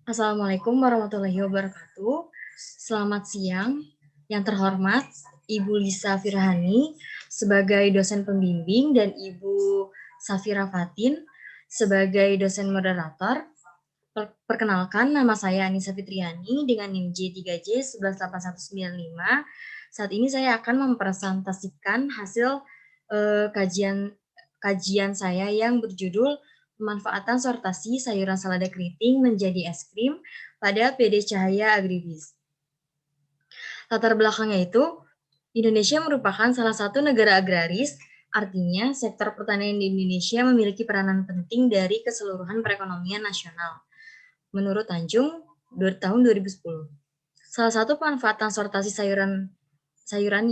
Assalamualaikum warahmatullahi wabarakatuh. Selamat siang, yang terhormat Ibu Lisa Firhani sebagai dosen pembimbing dan Ibu Safira Fatin sebagai dosen moderator. Perkenalkan, nama saya Anissa Fitriani dengan NIM J3J 118195. Saat ini saya akan mempresentasikan hasil kajian saya yang berjudul pemanfaatan sortasi sayuran selada keriting menjadi es krim pada PD Cahaya Agribis. Latar belakangnya itu, Indonesia merupakan salah satu negara agraris, artinya sektor pertanian di Indonesia memiliki peranan penting dari keseluruhan perekonomian nasional. Menurut Tanjung, tahun 2010. Salah satu pemanfaatan sortasi sayuran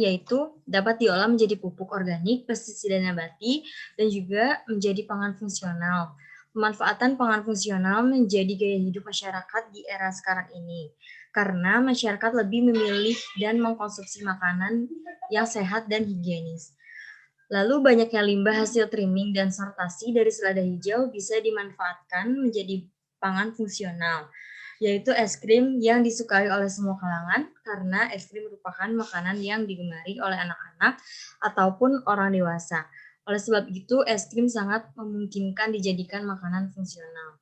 yaitu dapat diolah menjadi pupuk organik, pestisida nabati, dan juga menjadi pangan fungsional. Pemanfaatan pangan fungsional menjadi gaya hidup masyarakat di era sekarang ini, karena masyarakat lebih memilih dan mengkonsumsi makanan yang sehat dan higienis. Lalu banyaknya limbah hasil trimming dan sortasi dari selada hijau bisa dimanfaatkan menjadi pangan fungsional, yaitu es krim yang disukai oleh semua kalangan karena es krim merupakan makanan yang digemari oleh anak-anak ataupun orang dewasa. Oleh sebab itu, es krim sangat memungkinkan dijadikan makanan fungsional.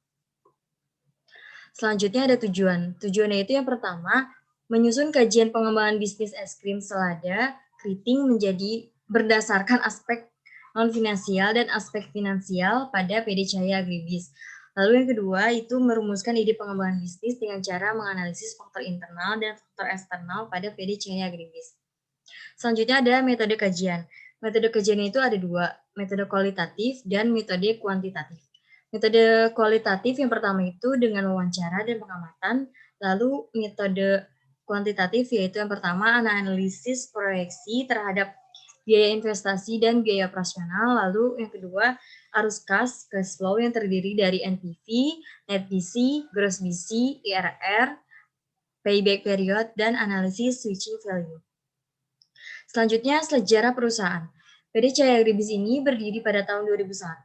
Selanjutnya ada tujuan. Tujuannya itu yang pertama, menyusun kajian pengembangan bisnis es krim selada keriting menjadi berdasarkan aspek non-finansial dan aspek finansial pada PD Cahaya Agribis. Lalu yang kedua itu merumuskan ide pengembangan bisnis dengan cara menganalisis faktor internal dan faktor eksternal pada PD Cahaya Agribis. Selanjutnya ada metode kajian. Metode kajian itu ada dua, metode kualitatif dan metode kuantitatif. Metode kualitatif yang pertama itu dengan wawancara dan pengamatan, lalu metode kuantitatif yaitu yang pertama analisis proyeksi terhadap biaya investasi dan biaya operasional, lalu yang kedua arus kas, cash flow yang terdiri dari NPV, net BC, gross BC, IRR, payback period, dan analisis switching value. Selanjutnya, sejarah perusahaan. PT Cahaya Agribis ini berdiri pada tahun 2001.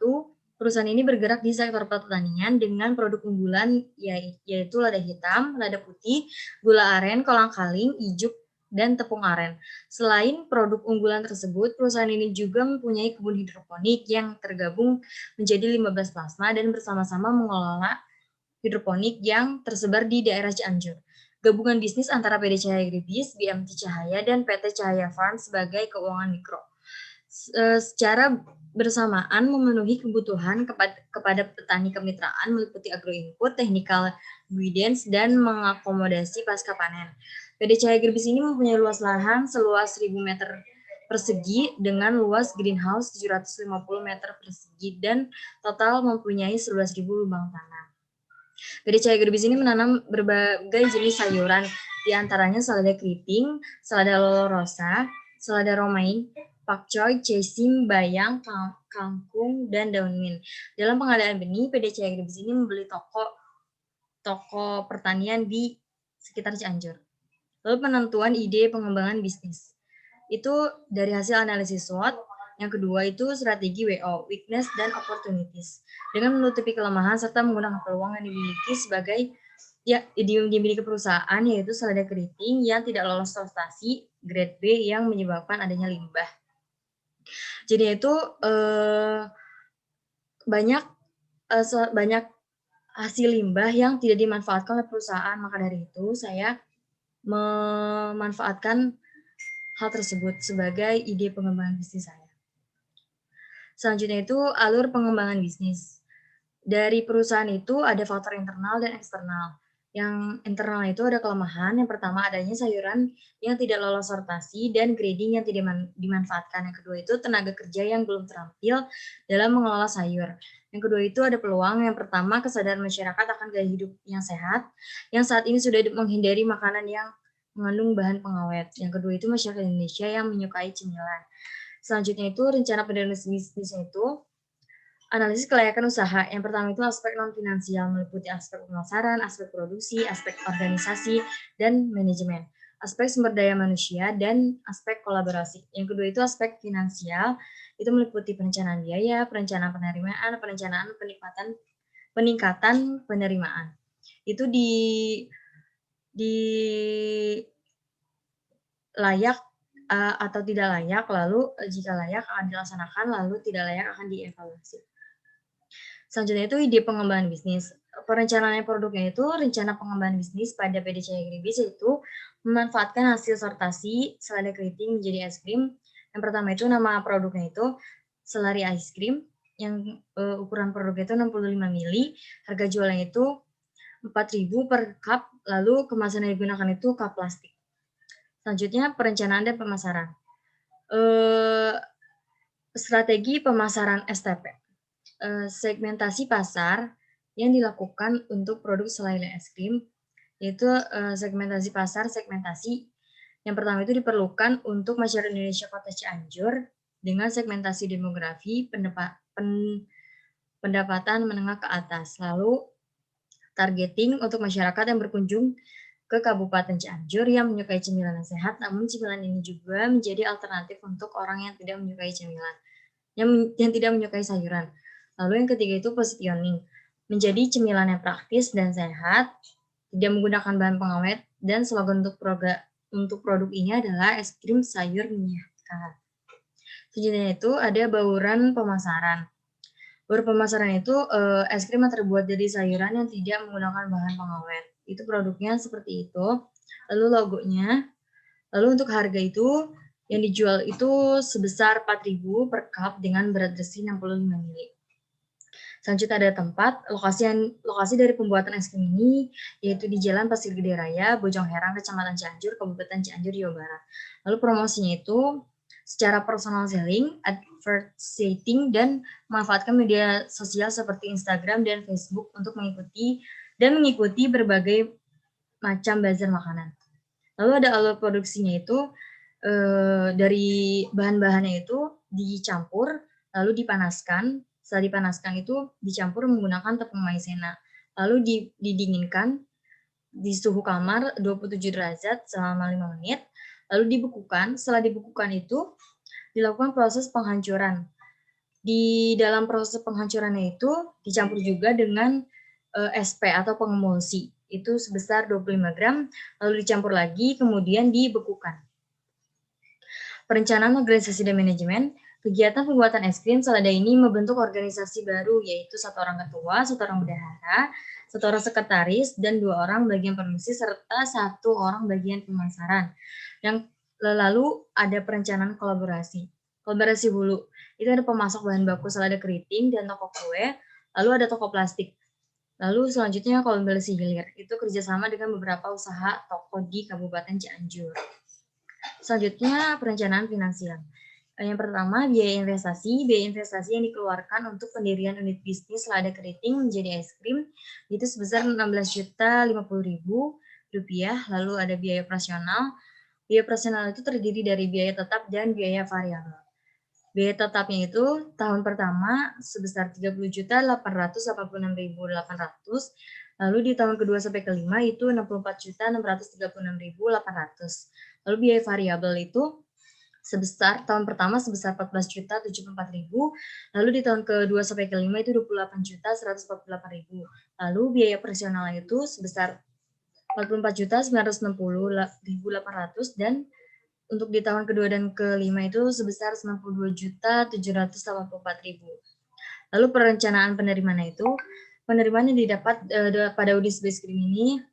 Perusahaan ini bergerak di sektor pertanian dengan produk unggulan yaitu lada hitam, lada putih, gula aren, kolang-kaling, ijuk, dan tepung aren. Selain produk unggulan tersebut, perusahaan ini juga mempunyai kebun hidroponik yang tergabung menjadi 15 plasma dan bersama-sama mengelola hidroponik yang tersebar di daerah Cianjur. Gabungan bisnis antara PD Cahaya Agribis, BMT Cahaya, dan PT Cahaya Farm sebagai keuangan mikro. Secara bersamaan memenuhi kebutuhan kepada petani kemitraan meliputi agroinput, technical guidance, dan mengakomodasi pasca panen. PD Cahaya Agribis ini mempunyai luas lahan seluas 1.000 meter persegi dengan luas greenhouse 750 meter persegi dan total mempunyai 11.000 lubang tanam. PD Cahaya Agribis ini menanam berbagai jenis sayuran, diantaranya selada keriting, selada lolorosa, selada romaine, pakcoy, cesim, bayang, kangkung, dan daun mint. Dalam pengadaan benih, PD Cahaya Agribis ini membeli toko pertanian di sekitar Cianjur. Lalu penentuan ide pengembangan bisnis. Itu dari hasil analisis SWOT. Yang kedua itu strategi WO, weakness dan opportunities. Dengan menutupi kelemahan serta menggunakan peluang yang dimiliki perusahaan, yaitu selada keriting yang tidak lolos sortasi grade B yang menyebabkan adanya limbah. Jadi itu banyak hasil limbah yang tidak dimanfaatkan oleh perusahaan. Maka dari itu saya memanfaatkan hal tersebut sebagai ide pengembangan bisnis saya. Selanjutnya itu alur pengembangan bisnis. Dari perusahaan itu ada faktor internal dan eksternal. Yang internal itu ada kelemahan. Yang pertama adanya sayuran yang tidak lolos sortasi dan grading yang tidak dimanfaatkan. Yang kedua itu tenaga kerja yang belum terampil dalam mengelola sayur. Yang kedua itu ada peluang. Yang pertama kesadaran masyarakat akan gaya hidup yang sehat, yang saat ini sudah menghindari makanan yang mengandung bahan pengawet. Yang kedua itu masyarakat Indonesia yang menyukai cemilan. Selanjutnya itu rencana pendanaan bisnisnya itu analisis kelayakan usaha. Yang pertama itu aspek non-finansial, meliputi aspek pemasaran, aspek produksi, aspek organisasi, dan manajemen. Aspek sumber daya manusia, dan aspek kolaborasi. Yang kedua itu aspek finansial, itu meliputi perencanaan biaya, perencanaan penerimaan, perencanaan peningkatan penerimaan. itu di layak atau tidak layak, lalu jika layak akan dilaksanakan, lalu tidak layak akan dievaluasi. Selanjutnya itu ide pengembangan bisnis. Perencanaan produknya itu rencana pengembangan bisnis pada PDC Agribis yaitu memanfaatkan hasil sortasi selada keriting menjadi es krim. Yang pertama itu nama produknya itu Selari Ice Cream yang ukuran produknya itu 65 mili, harga jualnya itu 4.000 per cup, lalu kemasan yang digunakan itu cup plastik. Selanjutnya perencanaan dan pemasaran. Strategi pemasaran STP. Segmentasi pasar yang dilakukan untuk produk selai es krim, yaitu segmentasi yang pertama itu diperlukan untuk masyarakat Indonesia Kota Cianjur dengan segmentasi demografi pendapatan menengah ke atas. Lalu targeting untuk masyarakat yang berkunjung ke Kabupaten Cianjur yang menyukai cemilan yang sehat, namun cemilan ini juga menjadi alternatif untuk orang yang tidak menyukai cemilan, yang tidak menyukai sayuran. Lalu yang ketiga itu positioning, menjadi cemilan yang praktis dan sehat, tidak menggunakan bahan pengawet, dan slogan untuk produk ini adalah es krim sayur menyehatkan. Selanjutnya itu ada bauran pemasaran. Baur pemasaran itu es krim yang terbuat dari sayuran yang tidak menggunakan bahan pengawet. Itu produknya seperti itu. Lalu logonya. Lalu untuk harga itu yang dijual itu sebesar 4.000 per cup dengan berat bersih 65 ml. Selanjutnya ada tempat, lokasi dari pembuatan es krim ini yaitu di Jalan Pasir Gede Raya, Bojong Herang, Kecamatan Cianjur, Kabupaten Cianjur, Jawa Barat. Lalu promosinya itu secara personal selling, advertising, dan memanfaatkan media sosial seperti Instagram dan Facebook untuk mengikuti berbagai macam bazar makanan. Lalu ada alur produksinya itu dari bahan-bahannya itu dicampur, lalu dipanaskan. Setelah dipanaskan itu dicampur menggunakan tepung maizena. Lalu didinginkan di suhu kamar 27 derajat selama 5 menit. Lalu dibekukan. Setelah dibekukan itu dilakukan proses penghancuran. Di dalam proses penghancurannya itu dicampur juga dengan SP atau pengemulsi. Itu sebesar 25 gram, lalu dicampur lagi, kemudian dibekukan. Perencanaan organisasi dan manajemen, kegiatan pembuatan es krim selada ini membentuk organisasi baru, yaitu 1 orang ketua, 1 orang bendahara, 1 orang sekretaris, dan 2 orang bagian produksi, serta 1 orang bagian pemasaran. Yang lalu ada perencanaan kolaborasi. Kolaborasi hulu, itu ada pemasok bahan baku selada keriting dan toko kue, lalu ada toko plastik. Lalu selanjutnya kolaborasi hilir, itu kerjasama dengan beberapa usaha toko di Kabupaten Cianjur. Selanjutnya perencanaan finansial. Yang pertama biaya investasi yang dikeluarkan untuk pendirian unit bisnis selada keriting menjadi es krim itu sebesar 16.050.000 rupiah. Lalu ada biaya operasional. Biaya operasional itu terdiri dari biaya tetap dan biaya variabel. Biaya tetapnya itu tahun pertama sebesar 30.886.800. Lalu di tahun kedua sampai kelima itu 64.636.800. Lalu biaya variabel itu tahun pertama sebesar 14.074.000, lalu di tahun kedua sampai kelima itu 28.148.000. Lalu biaya operasional itu sebesar 44.960.800 dan untuk di tahun kedua dan kelima itu sebesar 92.784.000. Lalu perencanaan penerimaan itu, penerimaan yang didapat pada audit es krim ini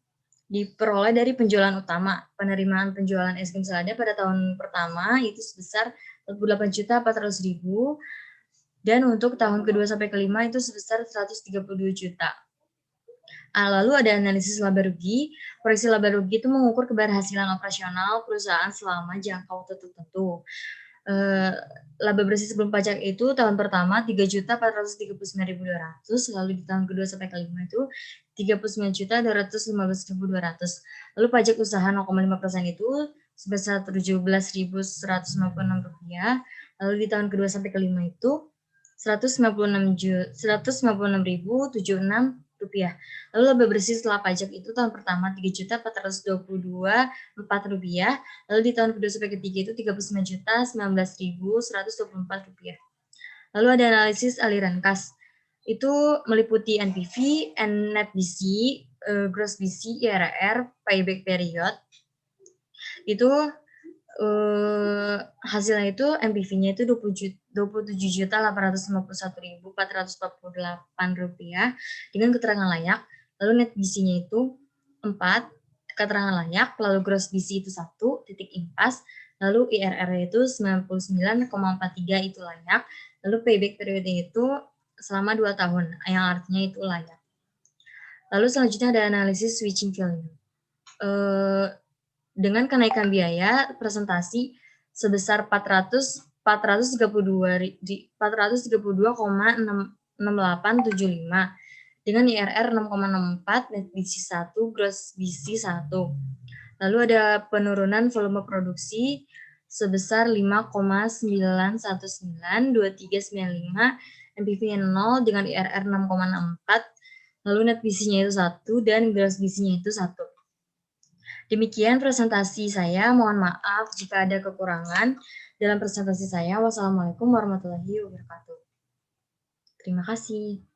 diperoleh dari penjualan utama. Penerimaan penjualan es krim selada pada tahun pertama itu sebesar 48.400.000 dan untuk tahun kedua sampai kelima itu sebesar 132 juta. Lalu ada analisis laba rugi. Proyeksi laba rugi itu mengukur keberhasilan operasional perusahaan selama jangka waktu tertentu. Laba bersih sebelum pajak itu tahun pertama 3.439.200, lalu di tahun kedua sampai kelima itu 39.215.200. Lalu pajak usaha 0,5% itu sebesar 17.156 rupiah. Lalu di tahun kedua sampai kelima itu 156.076 rupiah. Lalu laba bersih setelah pajak itu tahun pertama 3.422.400 rupiah. Lalu di tahun kedua sampai ketiga itu 39.019.124 rupiah. Lalu ada analisis aliran kas. Itu meliputi NPV, NetBC, gross BC, IRR, payback period, itu hasilnya itu MPV-nya itu Rp27.851.448 dengan keterangan layak, lalu net BC-nya itu 4 keterangan layak, lalu gross BC itu 1 titik impas, lalu IRR-nya itu 99,43 itu layak, lalu payback periodnya itu selama 2 tahun, yang artinya itu layak. Lalu selanjutnya ada analisis switching value. Dengan kenaikan biaya presentasi sebesar 432,6875 dengan IRR 6,64, net BC 1, gross BC 1. Lalu ada penurunan volume produksi sebesar 5,9192395, MPV-nya 0 dengan IRR 6,64, lalu net BC-nya itu 1 dan gross BC-nya itu 1. Demikian presentasi saya, mohon maaf jika ada kekurangan dalam presentasi saya. Wassalamualaikum warahmatullahi wabarakatuh. Terima kasih.